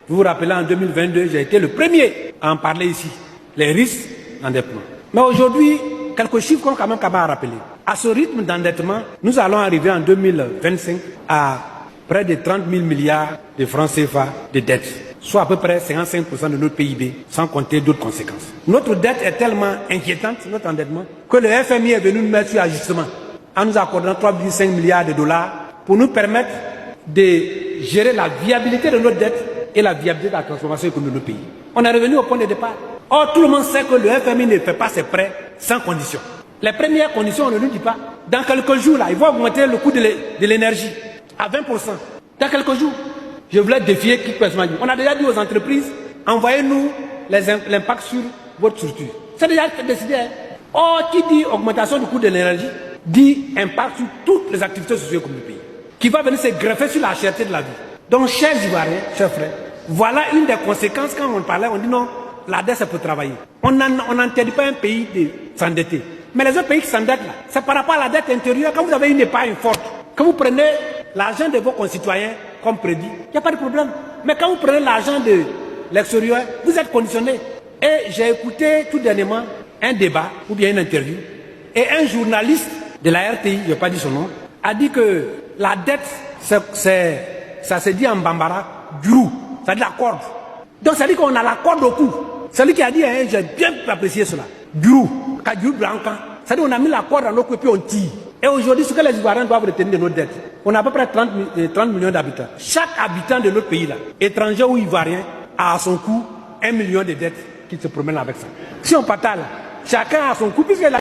Vous vous rappelez, en 2022, j'ai été le premier à en parler ici, les risques d'endettement. Mais aujourd'hui, quelques chiffres qu'on quand même capable de rappeler. À ce rythme d'endettement, nous allons arriver en 2025 à près de 30 000 milliards de francs CFA de dettes, soit à peu près 55% de notre PIB, sans compter d'autres conséquences. Notre dette est tellement inquiétante, notre endettement, que le FMI est venu nous mettre sur ajustement en nous accordant 3,5 milliards de dollars pour nous permettre de gérer la viabilité de notre dette et la viabilité de la transformation économique de notre pays. On est revenu au point de départ. Or, tout le monde sait que le FMI ne fait pas ses prêts sans conditions. Les premières conditions, on ne nous dit pas. Dans quelques jours, là, ils vont augmenter le coût de l'énergie à 20%. Dans quelques jours, je voulais défier qui peut se dire. On a déjà dit aux entreprises, envoyez-nous l'impact sur votre structure. C'est déjà décidé. Hein? Or, qui dit augmentation du coût de l'énergie, dit impact sur toutes les activités socio-économiques du pays, qui va venir se greffer sur la cherté de la vie. Donc, chers Ivoiriens, chers frères, voilà une des conséquences quand on parlait, on dit non, la dette c'est pour travailler. On n'interdit pas un pays de s'endetter. Mais les autres pays qui s'endettent là, c'est par rapport à la dette intérieure. Quand vous avez une épargne forte, quand vous prenez l'argent de vos concitoyens comme prédit, il n'y a pas de problème. Mais quand vous prenez l'argent de l'extérieur, vous êtes conditionné. Et j'ai écouté tout dernièrement un débat ou bien une interview, et un journaliste de la RTI, je n'ai pas dit son nom, a dit que la dette, ça se dit en bambara, grou, c'est-à-dire la corde. Donc ça dit qu'on a la corde au cou. Celui qui a dit, hein, j'ai bien apprécié cela. Grou, c'est-à-dire on a mis la corde dans nos coups et puis on tire. Et aujourd'hui, ce que les Ivoiriens doivent retenir de nos dettes, on a à peu près 30 millions d'habitants. Chaque habitant de notre pays, là, étranger ou Ivoirien, a à son cou 1 million de dettes qui se promènent avec ça. Si on partage, chacun a son cou, puisque